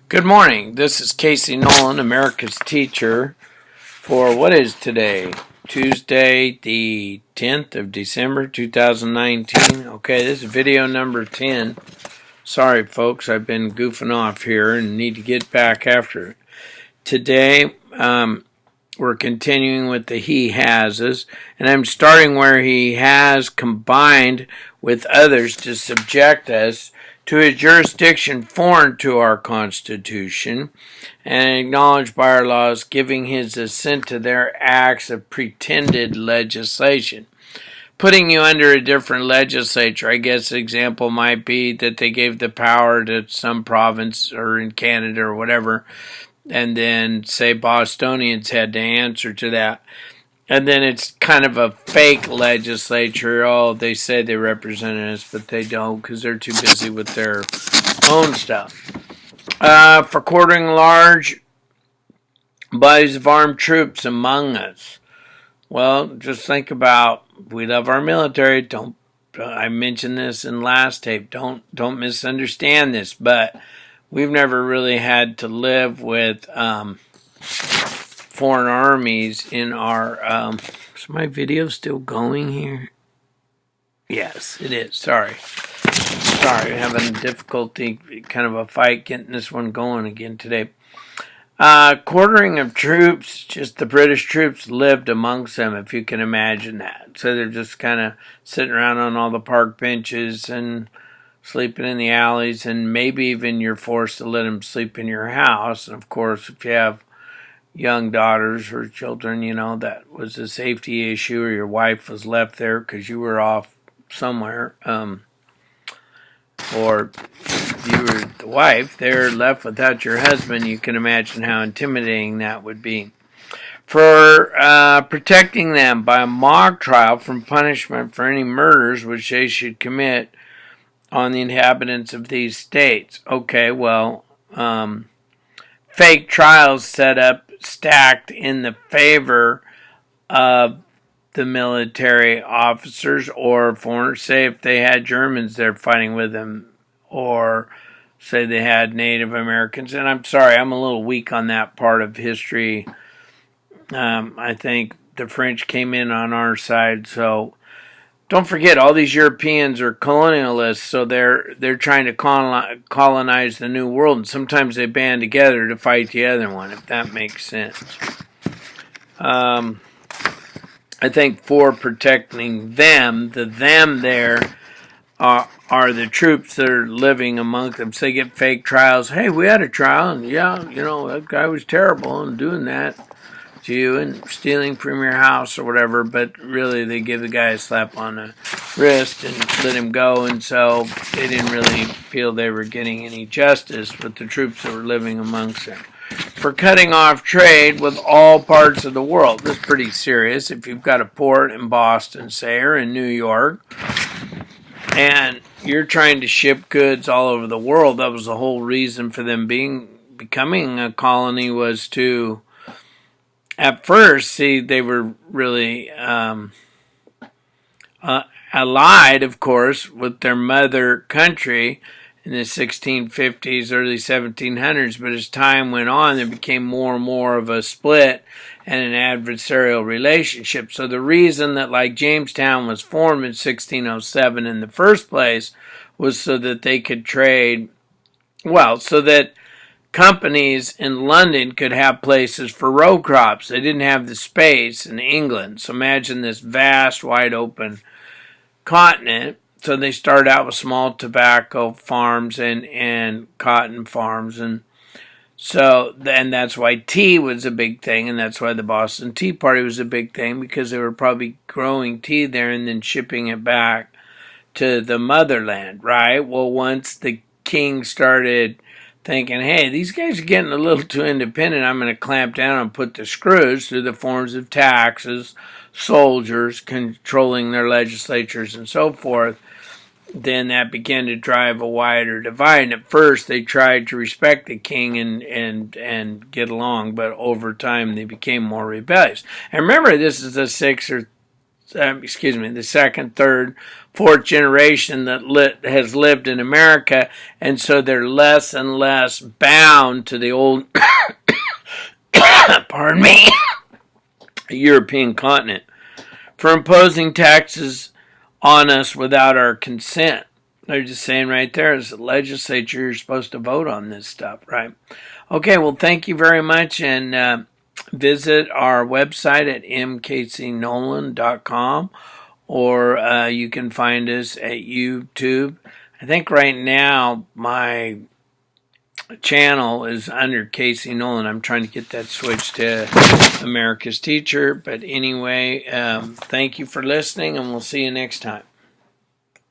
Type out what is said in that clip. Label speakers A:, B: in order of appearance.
A: Good morning. This is Casey Noland, America's teacher, for what is today? Tuesday, the 10th of December, 2019. Okay, this is video number 10. Sorry, folks, I've been goofing off here and need to get back after it. Today, we're continuing with the he hases, and I'm starting where he has combined with others to subject us to a jurisdiction foreign to our Constitution and acknowledged by our laws, giving his assent to their acts of pretended legislation. Putting you under a different legislature, I guess an example might be that they gave the power to some province or in Canada or whatever, and then say Bostonians had to answer to that. And then it's kind of a fake legislature. Oh, they say they represent us, but they don't because they're too busy with their own stuff. For quartering large bodies of armed troops among us. Well, just think about, we love our military. I mentioned this in last tape. Don't misunderstand this, but we've never really had to live with foreign armies in our... is my video still going here? Yes, it is. Sorry, having difficulty, kind of a fight getting this one going again today. Quartering of troops, just the British troops lived amongst them, if you can imagine that. So they're just kind of sitting around on all the park benches and sleeping in the alleys, and maybe even you're forced to let them sleep in your house. And of course, if you have young daughters or children, that was a safety issue, or your wife was left there because you were off somewhere, or you were the wife, they're left without your husband. You can imagine how intimidating that would be. For protecting them by a mock trial from punishment for any murders which they should commit on the inhabitants of these states. Okay, well, fake trials set up, stacked in the favor of the military officers or foreigners. Say if they had Germans there fighting with them, or say they had Native Americans. And I'm sorry, I'm a little weak on that part of history. I think the French came in on our side, so don't forget, all these Europeans are colonialists, so they're trying to colonize the New World, and sometimes they band together to fight the other one, if that makes sense. I think for protecting them, the them there are the troops that are living among them. So they get fake trials. Hey, we had a trial, and yeah, that guy was terrible and doing that to you and stealing from your house or whatever, but really they give the guy a slap on the wrist and let him go, and so they didn't really feel they were getting any justice with the troops that were living amongst them. For cutting off trade with all parts of the world. This is pretty serious. If you've got a port in Boston, say, or in New York, and you're trying to ship goods all over the world, that was the whole reason for them becoming a colony, was to, at first, see, they were really allied, of course, with their mother country in the 1650s, early 1700s, but as time went on, there became more and more of a split and an adversarial relationship. So the reason that, like, Jamestown was formed in 1607 in the first place was so that they could trade, so that companies in London could have places for row crops. They didn't have the space in England. So imagine this vast, wide open continent. So they started out with small tobacco farms and cotton farms, and that's why tea was a big thing, and that's why the Boston Tea Party was a big thing, because they were probably growing tea there and then shipping it back to the motherland, right? Well, once the king started thinking, hey, these guys are getting a little too independent, I'm going to clamp down and put the screws through the forms of taxes, soldiers controlling their legislatures and so forth, then that began to drive a wider divide. And at first they tried to respect the king and get along, but over time they became more rebellious. And remember, this is the 6th or excuse me, the second, third, fourth generation that has lived in America, and so they're less and less bound to the old, pardon me, European continent for imposing taxes on us without our consent. They're just saying right there, as the legislature, you're supposed to vote on this stuff, right? Okay, well, thank you very much, and visit our website at mkcnoland.com, or you can find us at YouTube. I think right now my channel is under Casey Noland. I'm trying to get that switched to America's Teacher. But anyway, thank you for listening, and we'll see you next time.